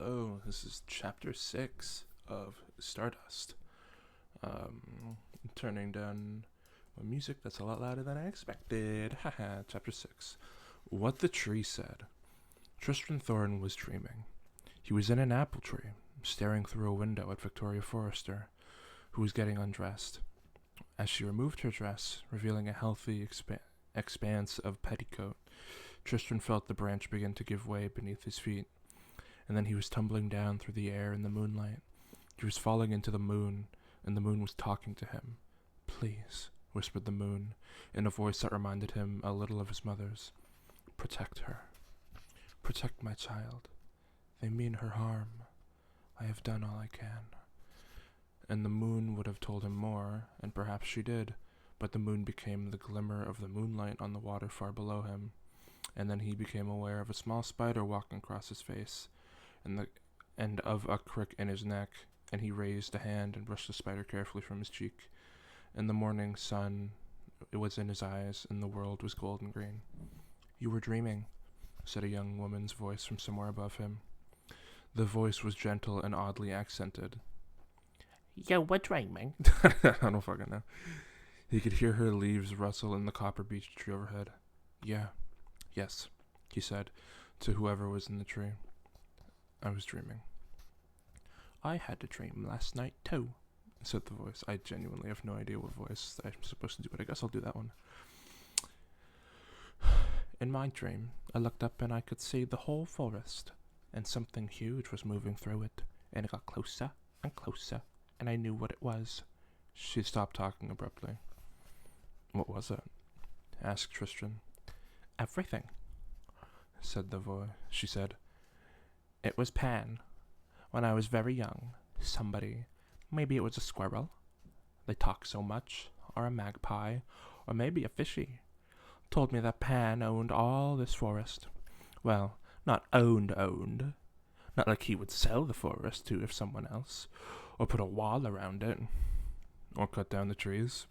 Hello, this is Chapter 6 of Stardust. Turning down my music that's a lot louder than I expected. Haha, Chapter 6. What the Tree Said. Tristram Thorne was dreaming. He was in an apple tree, staring through a window at Victoria Forrester, who was getting undressed. As she removed her dress, revealing a healthy expanse of petticoat, Tristram felt the branch begin to give way beneath his feet. And then he was tumbling down through the air in the moonlight. He was falling into the moon, and the moon was talking to him. "Please," whispered the moon, in a voice that reminded him a little of his mother's. "Protect her. Protect my child. They mean her harm. I have done all I can." And the moon would have told him more, and perhaps she did, but the moon became the glimmer of the moonlight on the water far below him, and then he became aware of a small spider walking across his face, and of a crick in his neck, and he raised a hand and brushed the spider carefully from his cheek. And the morning sun, it was in his eyes, and the world was golden green. "You were dreaming," said a young woman's voice from somewhere above him. The voice was gentle and oddly accented. "You were dreaming?" I don't fucking know. He could hear her leaves rustle in the copper beech tree overhead. Yes, he said to whoever was in the tree. "I was dreaming." "I had a dream last night too," said the voice. I genuinely have no idea what voice I'm supposed to do, but I guess I'll do that one. "In my dream, I looked up and I could see the whole forest, and something huge was moving through it, and it got closer and closer, and I knew what it was." She stopped talking abruptly. "What was it?" asked Tristram. "Everything," said the voice. She said, "It was Pan. When I was very young, somebody, maybe it was a squirrel, they talk so much, or a magpie, or maybe a fishy, told me that Pan owned all this forest. Well, not owned, not like he would sell the forest to someone else, or put a wall around it." "Or cut down the trees,"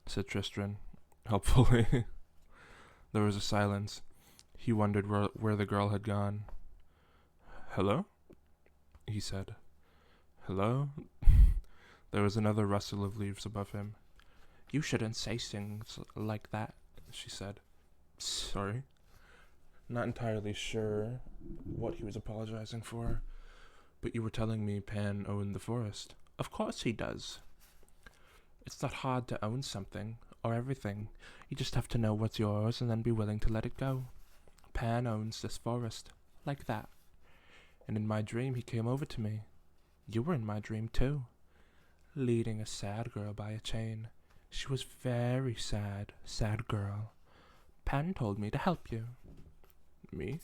said Tristram, helpfully. There was a silence. He wondered where the girl had gone. "Hello?" he said. "Hello?" There was another rustle of leaves above him. "You shouldn't say things like that," she said. "Sorry." Not entirely sure what he was apologizing for. "But you were telling me Pan owned the forest." "Of course he does. It's not hard to own something, or everything. You just have to know what's yours and then be willing to let it go. Pan owns this forest, like that. And in my dream he came over to me. You were in my dream too, leading a sad girl by a chain. She was very sad girl. Pan told me to help you." "Me?"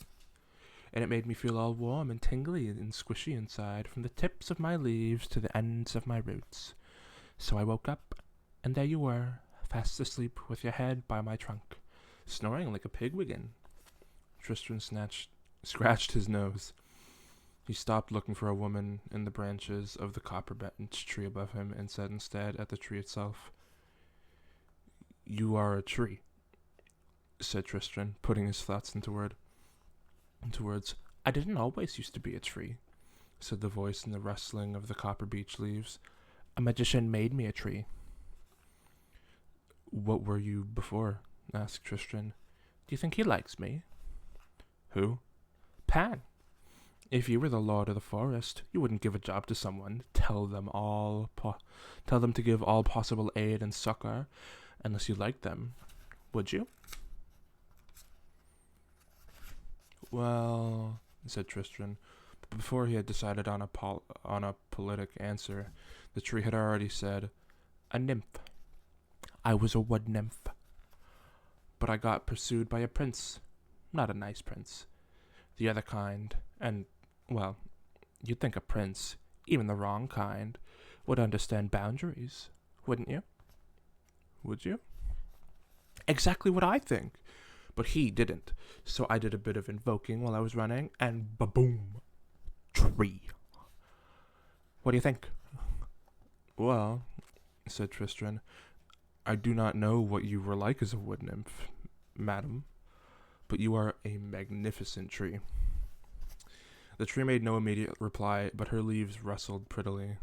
"And it made me feel all warm and tingly and squishy inside, from the tips of my leaves to the ends of my roots. So I woke up, and there you were, fast asleep with your head by my trunk, snoring like a pigwidgeon." Tristram scratched his nose. He stopped looking for a woman in the branches of the copper bench tree above him and said instead at the tree itself. "You are a tree," said Tristram, putting his thoughts into words. "I didn't always used to be a tree," said the voice in the rustling of the copper beech leaves. "A magician made me a tree." "What were you before?" asked Tristram. "Do you think he likes me?" "Who?" "Pan. If you were the lord of the forest, you wouldn't give a job to someone, tell them to give all possible aid and succor, unless you liked them, would you?" "Well," said Tristram, but before he had decided on a politic answer, the tree had already said, "A nymph. I was a wood nymph. But I got pursued by a prince. Not a nice prince. The other kind, and, well, you'd think a prince, even the wrong kind, would understand boundaries, wouldn't you?" "Would you?" "Exactly what I think. But he didn't. So I did a bit of invoking while I was running, and ba-boom, tree. What do you think?" "Well," said Tristram, "I do not know what you were like as a wood nymph, madam, but you are a magnificent tree." The tree made no immediate reply, but her leaves rustled prettily.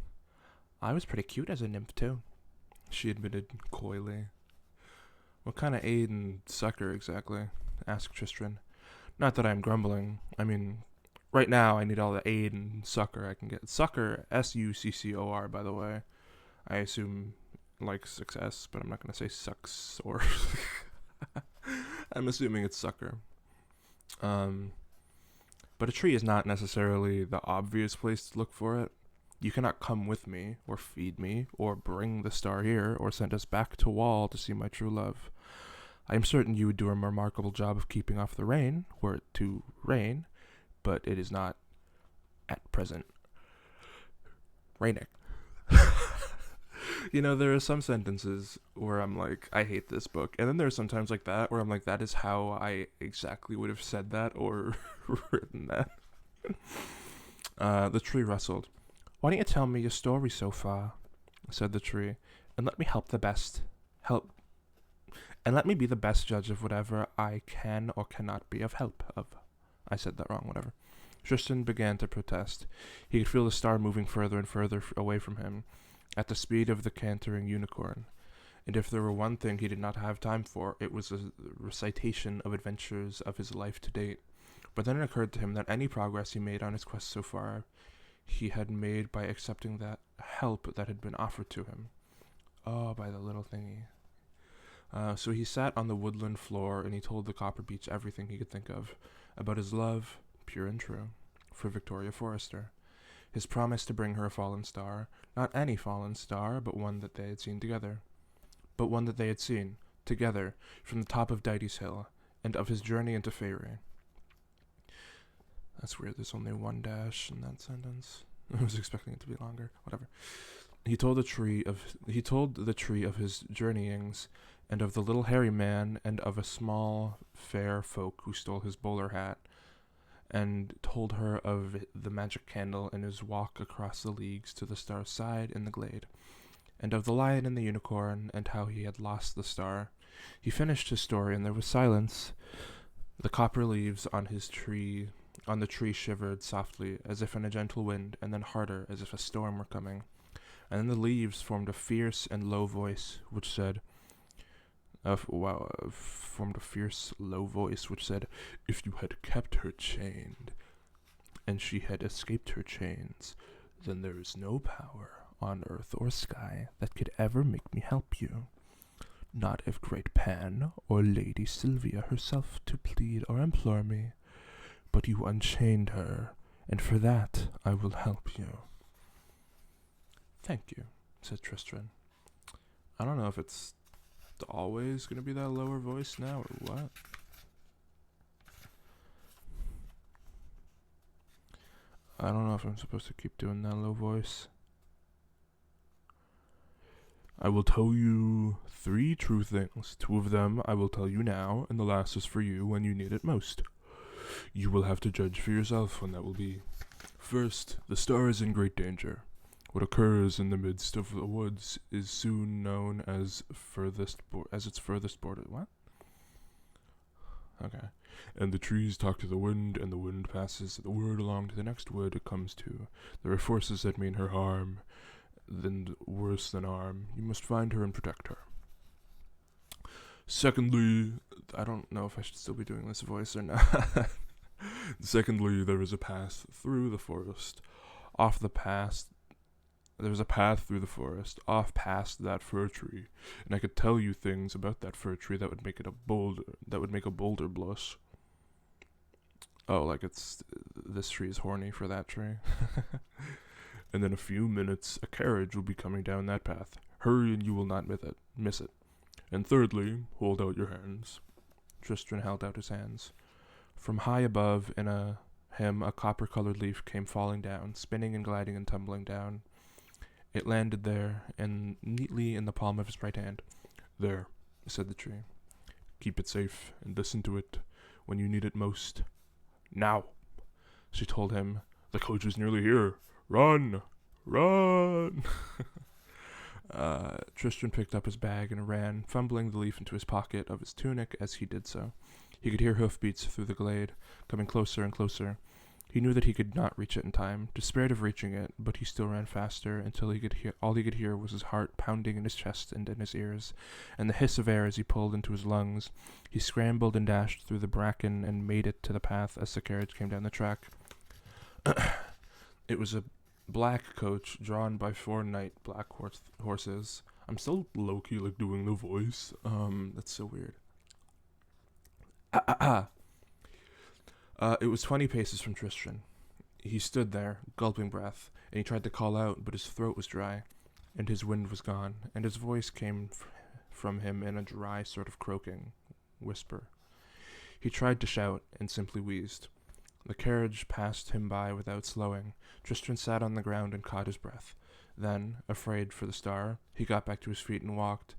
I was pretty cute as a nymph, too, she admitted coyly. What kind of aid and succor exactly? Asked Tristram. Not that I'm grumbling. I mean, right now I need all the aid and succor I can get. Succor, S-U-C-C-O-R, by the way. I assume like success, but I'm not going to say sucks or... I'm assuming it's succor. But a tree is not necessarily the obvious place to look for it. You cannot come with me, or feed me, or bring the star here, or send us back to Wall to see my true love. I am certain you would do a remarkable job of keeping off the rain, were it to rain, but it is not at present raining. You know, there are some sentences where I'm like, I hate this book. And then there are some times like that where I'm like, that is how I exactly would have said that or written that. The tree rustled. Why don't you tell me your story so far, said the tree, and let me let me be the best judge of whatever I can or cannot be of help of. I said that wrong, whatever. Tristan began to protest. He could feel the star moving further and further away from him, at the speed of the cantering unicorn. And if there were one thing he did not have time for, it was a recitation of adventures of his life to date. But then it occurred to him that any progress he made on his quest so far, he had made by accepting that help that had been offered to him. Oh, by the little thingy. So he sat on the woodland floor and he told the Copper Beech everything he could think of about his love, pure and true, for Victoria Forrester. His promise to bring her a fallen star, not any fallen star, but one that they had seen together. But one that they had seen, together, from the top of Dighty's Hill, and of his journey into Faerie. That's weird, there's only one dash in that sentence. I was expecting it to be longer. Whatever. He told the tree of his journeyings, and of the little hairy man, and of a small fair folk who stole his bowler hat, and told her of the magic candle in his walk across the leagues to the star's side in the glade, and of the lion and the unicorn, and how he had lost the star. He finished his story, and there was silence. The copper leaves on the tree shivered softly, as if in a gentle wind, and then harder, as if a storm were coming. And then the leaves formed a fierce and low voice, which said, "If you had kept her chained, and she had escaped her chains, then there is no power on earth or sky that could ever make me help you. Not if great Pan or Lady Sylvia herself to plead or implore me. But you unchained her, and for that I will help you." "Thank you," said Tristram. I don't know if it's always going to be that lower voice now or what. I don't know if I'm supposed to keep doing that low voice. "I will tell you 3 true things. 2 of them I will tell you now, and the last is for you when you need it most. You will have to judge for yourself when that will be. First, the star is in great danger. What occurs in the midst of the woods is soon known as its furthest border." What? Okay. "And the trees talk to the wind, and the wind passes the word along to the next wood it comes to. There are forces that mean her harm, then worse than harm. You must find her and protect her. Secondly," I don't know if I should still be doing this voice or not. "Secondly, there is a path through the forest. There's a path through the forest, off past that fir tree, and I could tell you things about that fir tree that would make a boulder blush." Oh, like this tree is horny for that tree. "And in a few minutes, a carriage will be coming down that path. Hurry and you will not miss it. And thirdly, hold out your hands." Tristram held out his hands. From high above him a copper-colored leaf came falling down, spinning and gliding and tumbling down. It landed there, and neatly in the palm of his right hand. "There," said the tree. "Keep it safe, and listen to it when you need it most. Now," she told him, "the coach is nearly here. Run! Run!" Tristram picked up his bag and ran, fumbling the leaf into his pocket of his tunic as he did so. He could hear hoofbeats through the glade, coming closer and closer. He knew that he could not reach it in time, despaired of reaching it, but he still ran faster until all he could hear was his heart pounding in his chest and in his ears, and the hiss of air as he pulled into his lungs. He scrambled and dashed through the bracken and made it to the path as the carriage came down the track. It was a black coach drawn by 4 night black horses. I'm still low-key like doing the voice. That's so weird. It was 20 paces from Tristram. He stood there, gulping breath, and he tried to call out, but his throat was dry, and his wind was gone, and his voice came from him in a dry sort of croaking whisper. He tried to shout, and simply wheezed. The carriage passed him by without slowing. Tristram sat on the ground and caught his breath. Then, afraid for the star, he got back to his feet and walked,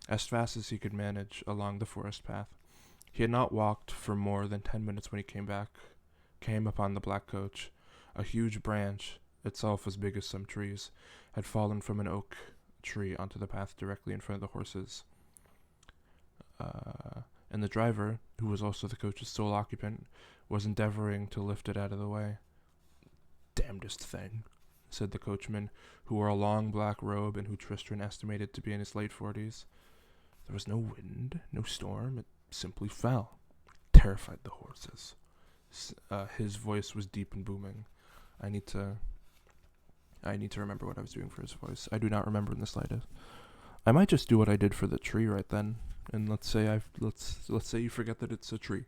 as fast as he could manage, along the forest path. He had not walked for more than 10 minutes when he came upon the black coach. A huge branch, itself as big as some trees, had fallen from an oak tree onto the path directly in front of the horses. And the driver, who was also the coach's sole occupant, was endeavoring to lift it out of the way. "Damnedest thing," said the coachman, who wore a long black robe and who Tristram estimated to be in his late 40s. There was no wind, no storm. It simply fell. Terrified the horses. His voice was deep and booming. I need to remember what I was doing for his voice. I do not remember in the slightest. I might just do what I did for the tree right then, and let's say you forget that it's a tree.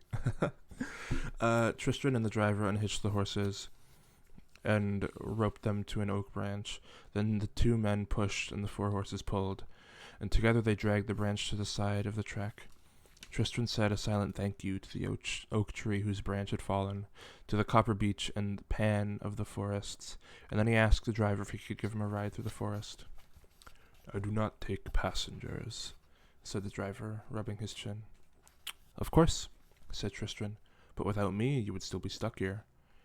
Tristram and the driver unhitched the horses and roped them to an oak branch. Then the 2 men pushed and the 4 horses pulled, and together they dragged the branch to the side of the track. Tristram said a silent thank you to the oak tree whose branch had fallen, to the copper beech and pan of the forests, and then he asked the driver if he could give him a ride through the forest. "I do not take passengers," said the driver, rubbing his chin. "Of course," said Tristram, "but without me you would still be stuck here.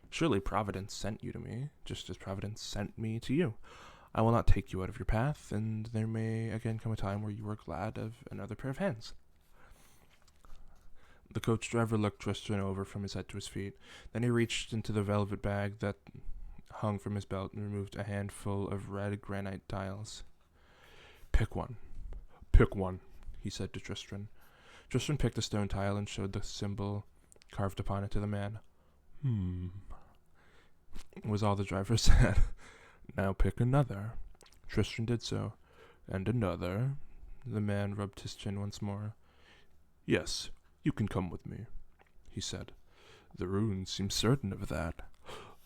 Surely Providence sent you to me, just as Providence sent me to you. I will not take you out of your path, and there may again come a time where you are glad of another pair of hands." The coach driver looked Tristram over from his head to his feet. Then he reached into the velvet bag that hung from his belt and removed a handful of red granite tiles. Pick one, he said to Tristram. Tristram picked a stone tile and showed the symbol carved upon it to the man. Was all the driver said. "Now pick another." Tristram did so. "And another." The man rubbed his chin once more. "Yes, you can come with me," he said. "The runes seem certain of that,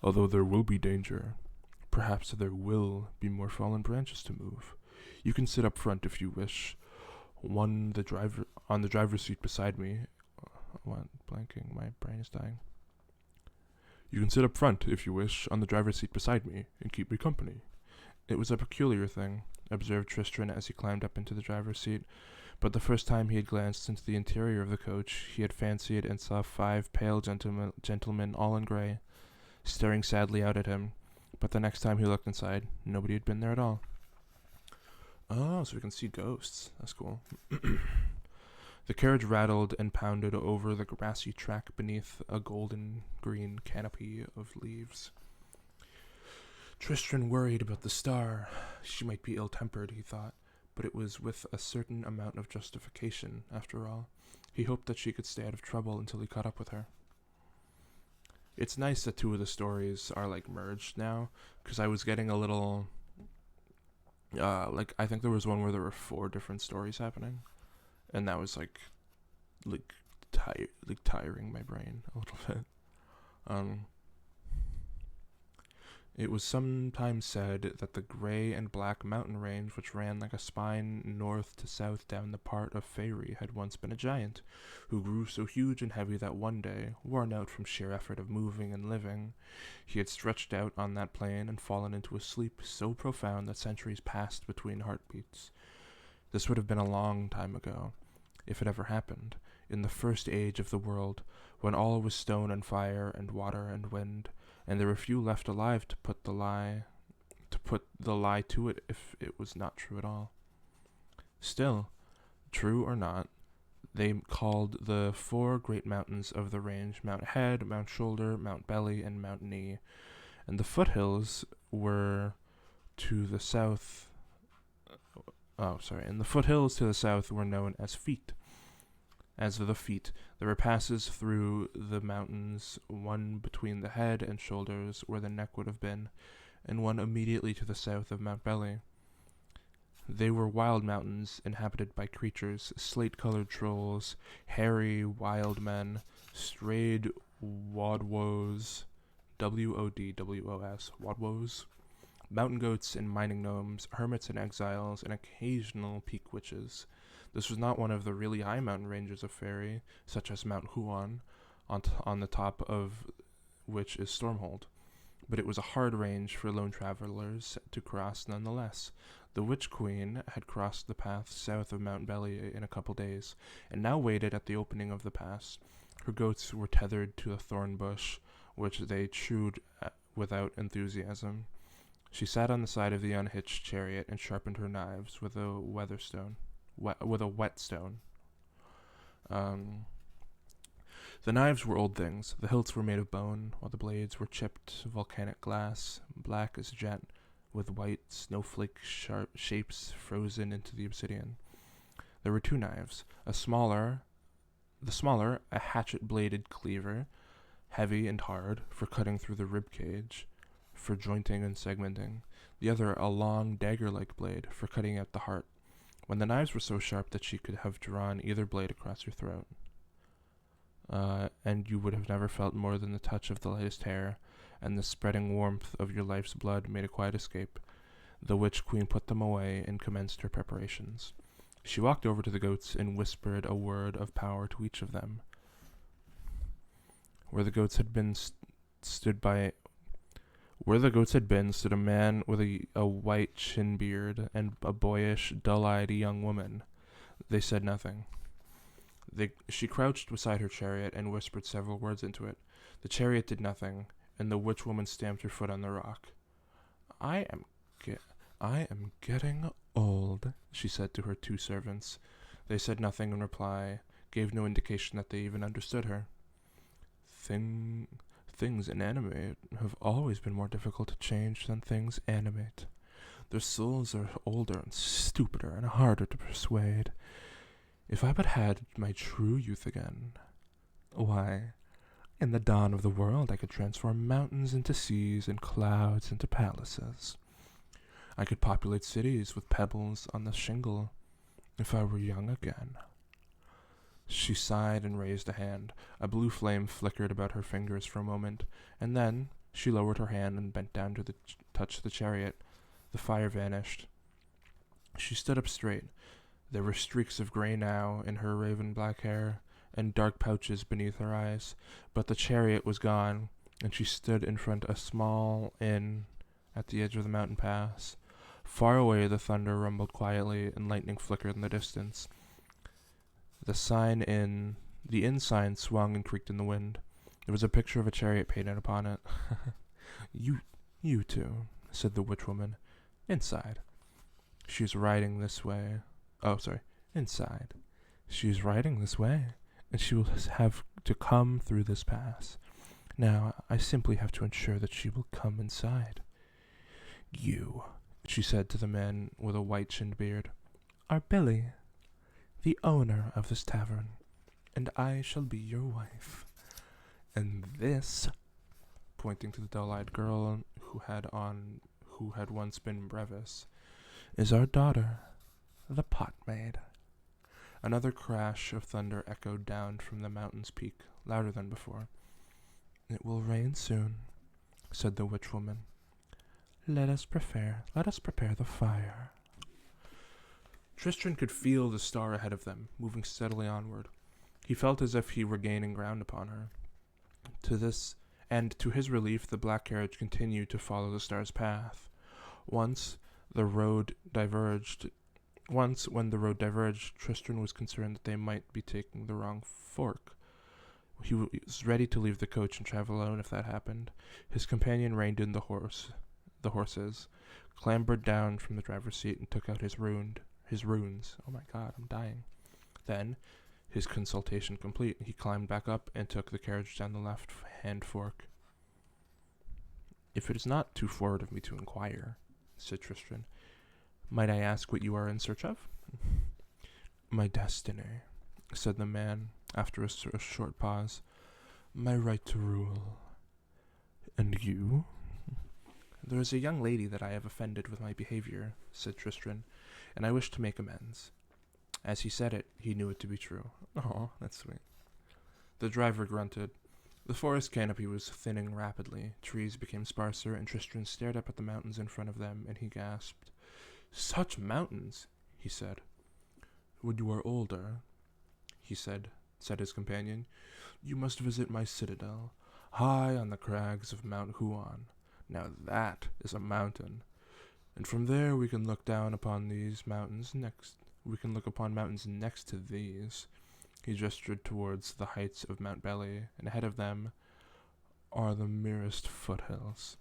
although there will be danger. Perhaps there will be more fallen branches to move. You can sit up front if you wish. On the driver's seat beside me. What? Blanking. My brain is dying. You can sit up front if you wish, on the driver's seat beside me, and keep me company." It was a peculiar thing, observed Tristram as he climbed up into the driver's seat. But the first time he had glanced into the interior of the coach, he had fancied and saw 5 pale gentlemen all in grey, staring sadly out at him. But the next time he looked inside, nobody had been there at all. Oh, so we can see ghosts. That's cool. The carriage rattled and pounded over the grassy track beneath a golden-green canopy of leaves. Tristram worried about the star. She might be ill-tempered, he thought, but it was with a certain amount of justification, after all. He hoped that she could stay out of trouble until he caught up with her. It's nice that 2 of the stories are, merged now, because I was getting a little... I think there was one where there were 4 different stories happening, and that was, tiring my brain a little bit. It was sometimes said that the grey and black mountain range, which ran like a spine north to south down the part of Faerie, had once been a giant, who grew so huge and heavy that one day, worn out from sheer effort of moving and living, he had stretched out on that plain and fallen into a sleep so profound that centuries passed between heartbeats. This would have been a long time ago, if it ever happened, in the first age of the world, when all was stone and fire and water and wind, and there were few left alive to put the lie to it if it was not true at all. Still, true or not, They called the 4 great mountains of the range Mount Head, Mount Shoulder, Mount Belly, and Mount Knee. And the foothills were to the south. And the foothills to the south were known as feet. As the feet, there were passes through the mountains, one between the head and shoulders where the neck would have been, and one immediately to the south of Mount Belly. They were wild mountains inhabited by creatures, slate-colored trolls, hairy wild men, strayed wadwos, Wodwos, wadwos, mountain goats and mining gnomes, hermits and exiles, and occasional peak witches. This was not one of the really high mountain ranges of Fairy, such as Mount Huon, on the top of which is Stormhold, but it was a hard range for lone travelers to cross nonetheless. The Witch Queen had crossed the path south of Mount Belly in a couple days, and now waited at the opening of the pass. Her goats were tethered to a thorn bush, which they chewed at without enthusiasm. She sat on the side of the unhitched chariot and sharpened her knives with a whetstone. The knives were old things. The hilts were made of bone, while the blades were chipped volcanic glass, black as jet, with white snowflake sharp shapes frozen into the obsidian. There were 2 knives. The smaller, a hatchet-bladed cleaver, heavy and hard, for cutting through the rib cage, for jointing and segmenting. The other, a long, dagger-like blade, for cutting out the heart. When the knives were so sharp that she could have drawn either blade across your throat, and you would have never felt more than the touch of the lightest hair, and the spreading warmth of your life's blood made a quiet escape, the Witch Queen put them away and commenced her preparations. She walked over to the goats and whispered a word of power to each of them. Where the goats had been stood a man with a white chin beard and a boyish, dull-eyed young woman. They said nothing. She crouched beside her chariot and whispered several words into it. The chariot did nothing, and the witch woman stamped her foot on the rock. I am getting old, she said to her 2 servants. They said nothing in reply, gave no indication that they even understood her. Things inanimate have always been more difficult to change than things animate. Their souls are older and stupider and harder to persuade. If I but had my true youth again, why, in the dawn of the world I could transform mountains into seas and clouds into palaces. I could populate cities with pebbles on the shingle if I were young again. She sighed and raised a hand. A blue flame flickered about her fingers for a moment, and then she lowered her hand and bent down to touch the chariot. The fire vanished. She stood up straight. There were streaks of gray now in her raven-black hair, and dark pouches beneath her eyes, but the chariot was gone, and she stood in front of a small inn at the edge of the mountain pass. Far away the thunder rumbled quietly, and lightning flickered in the distance. The inn sign swung and creaked in the wind. There was a picture of a chariot painted upon it. You two, said the witch woman. Inside. She's riding this way. Inside. She's riding this way, and she will have to come through this pass. Now, I simply have to ensure that she will come inside. You, she said to the man with a white-chinned beard, are Billy, the owner of this tavern, and I shall be your wife. And this, pointing to the dull-eyed girl who had once been Brevis, is our daughter, the pot maid. Another crash of thunder echoed down from the mountain's peak, louder than before. It will rain soon, said the witch woman. Let us prepare the fire. Tristan could feel the star ahead of them, moving steadily onward. He felt as if he were gaining ground upon her. To his relief, the black carriage continued to follow the star's path. Once, when the road diverged, Tristan was concerned that they might be taking the wrong fork. He was ready to leave the coach and travel alone if that happened. His companion reined in the horses, clambered down from the driver's seat, and took out his runes. Oh my god, I'm dying. Then His consultation complete, he climbed back up and took the carriage down the left hand fork. "If it is not too forward of me to inquire," said Tristram, "might I ask what you are in search of?" "My destiny," said the man, after a short pause. "My right to rule." "And you?" "There is a young lady that I have offended with my behavior," said Tristram, "and I wish to make amends." As he said it, he knew it to be true. "Oh, that's sweet." The driver grunted. The forest canopy was thinning rapidly. Trees became sparser, and Tristram stared up at the mountains in front of them, and he gasped. "Such mountains!" he said. "When you are older," said his companion, "you must visit my citadel, high on the crags of Mount Huon. Now that is a mountain. And from there we can look down upon these mountains next. We can look upon mountains next to these." He gestured towards the heights of Mount Belly, and ahead of them are the merest foothills.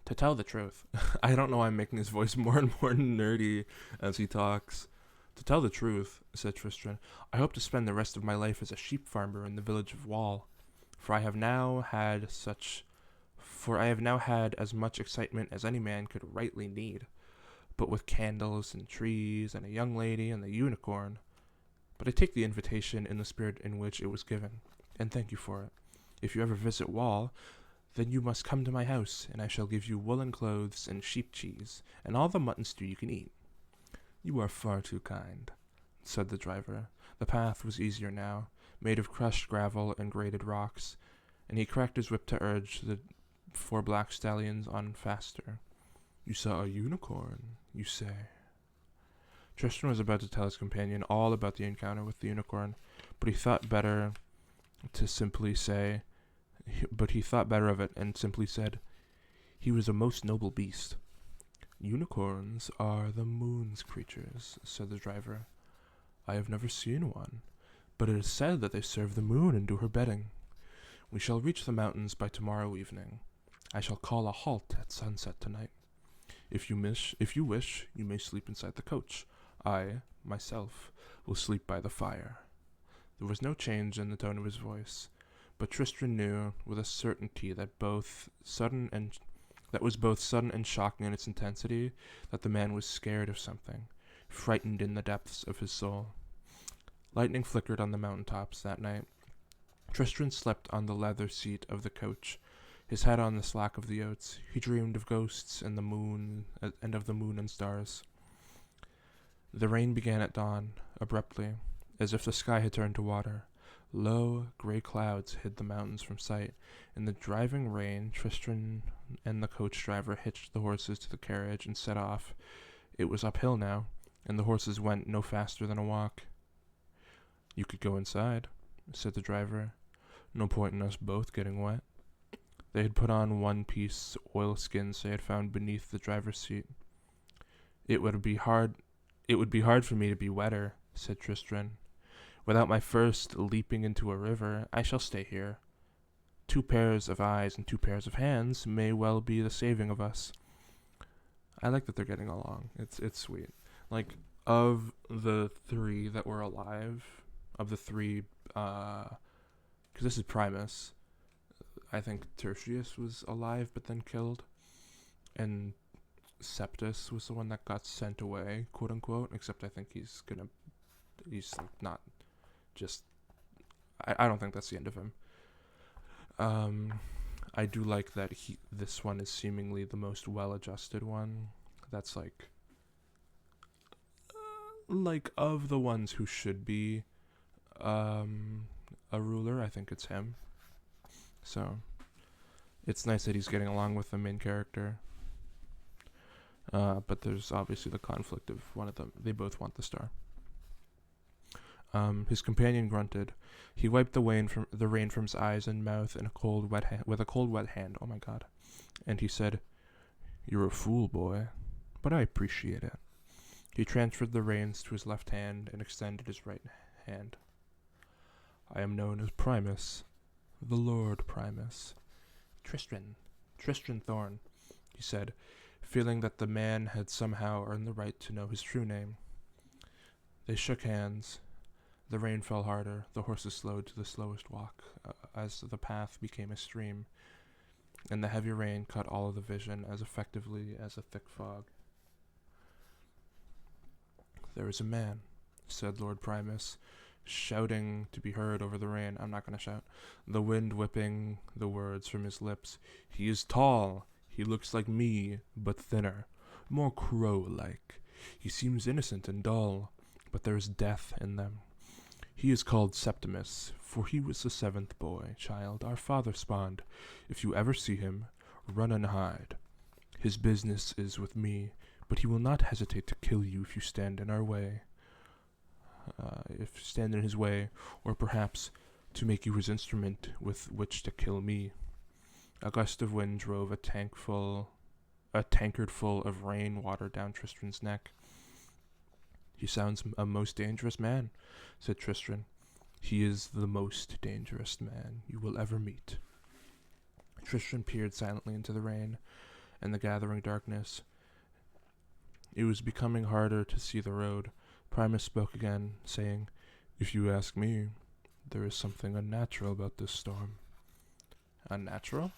To tell the truth, I don't know why I'm making his voice more and more nerdy as he talks. "To tell the truth," said Tristram, "I hope to spend the rest of my life as a sheep farmer in the village of Wall, for I have now had as much excitement as any man could rightly need, but with candles and trees and a young lady and the unicorn. But I take the invitation in the spirit in which it was given, and thank you for it. If you ever visit Wall, then you must come to my house, and I shall give you woolen clothes and sheep cheese, and all the mutton stew you can eat." "You are far too kind," said the driver. The path was easier now, made of crushed gravel and grated rocks, and he cracked his whip to urge the 4 black stallions on faster. "You saw a unicorn, you say?" Tristram was about to tell his companion all about the encounter with the unicorn, but he thought better of it and simply said, "He was a most noble beast." "Unicorns are the moon's creatures," said the driver. "I have never seen one, but it is said that they serve the moon and do her bidding. We shall reach the mountains by tomorrow evening. I shall call a halt at sunset tonight. If you wish, you may sleep inside the coach. I, myself, will sleep by the fire." There was no change in the tone of his voice, but Tristram knew with a certainty that was both sudden and shocking in its intensity, that the man was scared of something, frightened in the depths of his soul. Lightning flickered on the mountain tops that night. Tristram slept on the leather seat of the coach, his head on the slack of the oats. He dreamed of ghosts and of the moon and stars. The rain began at dawn, abruptly, as if the sky had turned to water. Low, gray clouds hid the mountains from sight. In the driving rain, Tristram and the coach driver hitched the horses to the carriage and set off. It was uphill now, and the horses went no faster than a walk. "You could go inside," said the driver. "No point in us both getting wet." They had put on one-piece oilskins they had found beneath the driver's seat. It would be hard for me to be wetter," said Tristram. "Without my first leaping into a river, I shall stay here. 2 pairs of eyes and 2 pairs of hands may well be the saving of us." I like that they're getting along. It's sweet. Like, of the 3 that were alive, of the 3, because this is Primus, I think Tertius was alive but then killed, and Septus was the one that got sent away, quote unquote, except I think he's like not just, I don't think that's the end of him. I do like that this one is seemingly the most well-adjusted one. That's like of the ones who should be a ruler, I think it's him. So it's nice that he's getting along with the main character. But there's obviously the conflict of one of them. They both want the star. His companion grunted. He wiped the rain from his eyes and mouth with a cold, wet hand. Oh my God! And he said, "You're a fool, boy, but I appreciate it." He transferred the reins to his left hand and extended his right hand. "I am known as Primus, the Lord Primus." Tristram Thorn," he said, feeling that the man had somehow earned the right to know his true name. They shook hands. The rain fell harder. The horses slowed to the slowest walk as the path became a stream, and the heavy rain cut all of the vision as effectively as a thick fog. "There is a man," said Lord Primus, shouting to be heard over the rain. I'm not going to shout. The wind whipping the words from his lips. "He is tall. He looks like me, but thinner. More crow-like. He seems innocent and dull, but there is death in them. He is called Septimus, for he was the 7th boy, child our father spawned. If you ever see him, run and hide. His business is with me, but he will not hesitate to kill you if you stand in our way. If you stand in his way, or perhaps to make you his instrument with which to kill me." A gust of wind drove a tankard full of rain water down Tristran's neck. "He sounds a most dangerous man," said Tristran. "He is the most dangerous man you will ever meet." Tristran peered silently into the rain and the gathering darkness. It was becoming harder to see the road. Primus spoke again, saying, "If you ask me, there is something unnatural about this storm." "Unnatural?"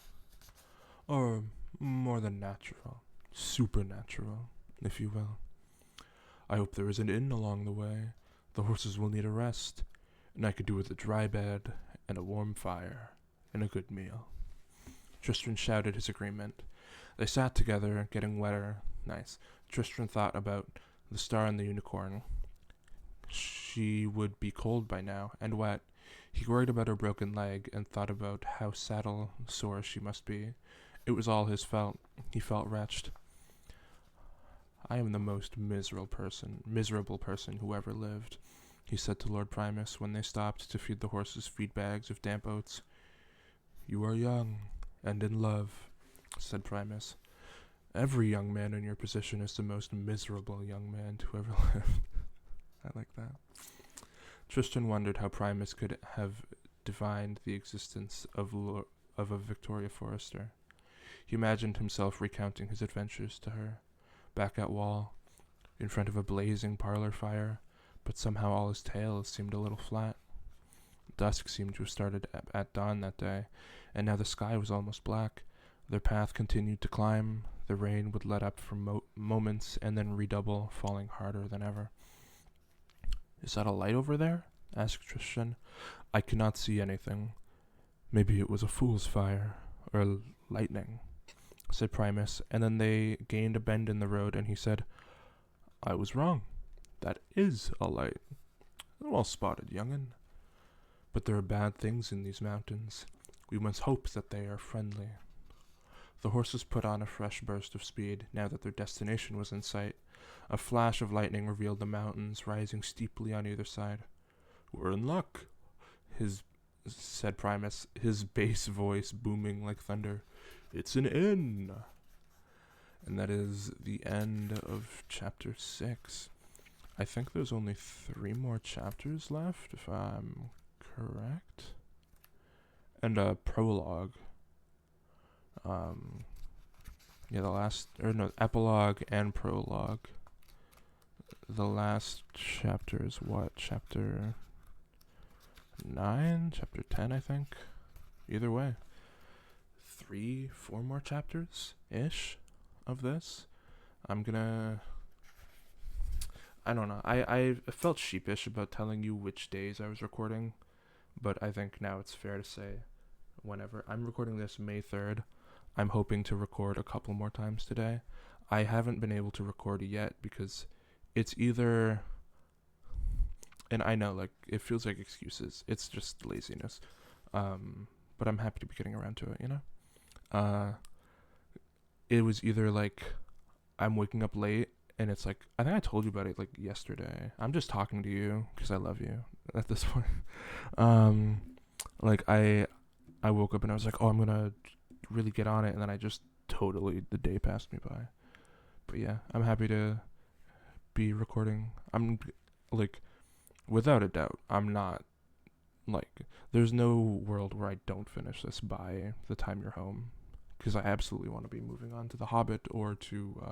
"Or more than natural. Supernatural, if you will. I hope there is an inn along the way. The horses will need a rest, and I could do with a dry bed and a warm fire and a good meal." Tristran shouted his agreement. They sat together, getting wetter. Nice. Tristran thought about the star and the unicorn. She would be cold by now, and wet. He worried about her broken leg, and thought about how saddle sore she must be. It was all his fault. He felt wretched. "I am the most miserable person who ever lived," he said to Lord Primus when they stopped to feed the horses feed bags of damp oats. "You are young and in love," said Primus. "Every young man in your position is the most miserable young man to ever live." I like that. Tristran wondered how Primus could have divined the existence of a Victoria Forrester. He imagined himself recounting his adventures to her, back at Wall, in front of a blazing parlor fire, but somehow all his tales seemed a little flat. Dusk seemed to have started at dawn that day, and now the sky was almost black. Their path continued to climb. The rain would let up for moments and then redouble, falling harder than ever. "Is that a light over there?" asked Tristran. "I cannot see anything. Maybe it was a fool's fire, or lightning," said Primus, and then they gained a bend in the road, and he said, "I was wrong. That is a light. Well spotted, young'un. But there are bad things in these mountains. We must hope that they are friendly." The horses put on a fresh burst of speed, now that their destination was in sight. A flash of lightning revealed the mountains, rising steeply on either side. "We're in luck," said Primus, his bass voice booming like thunder. "It's an inn." And that is the end of chapter 6. I think there's only 3 more chapters left, if I'm correct. And a prologue. Epilogue and prologue. The last chapter is what? Chapter 9? Chapter 10, I think? Either way. 3-4 more chapters-ish of this. I don't know. I felt sheepish about telling you which days I was recording, but I think now it's fair to say whenever. I'm recording this May 3rd. I'm hoping to record a couple more times today. I haven't been able to record yet because it's either, and I know, like, it feels like excuses. It's just laziness. But I'm happy to be getting around to it, you know? It was either, like, I'm waking up late, and it's like, I think I told you about it, like, yesterday. I'm just talking to you, because I love you, at this point. Like, I woke up, and I was like, oh, I'm gonna really get on it, and then the day passed me by. But yeah, I'm happy to be recording. I'm, like, without a doubt, I'm not, like, there's no world where I don't finish this by the time you're home, because I absolutely want to be moving on to The Hobbit, or to,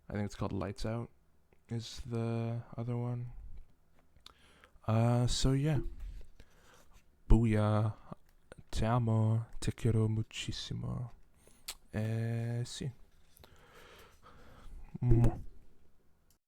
I think it's called Lights Out, is the other one. So yeah. Booyah. Te amo. Te quiero muchísimo. Sí.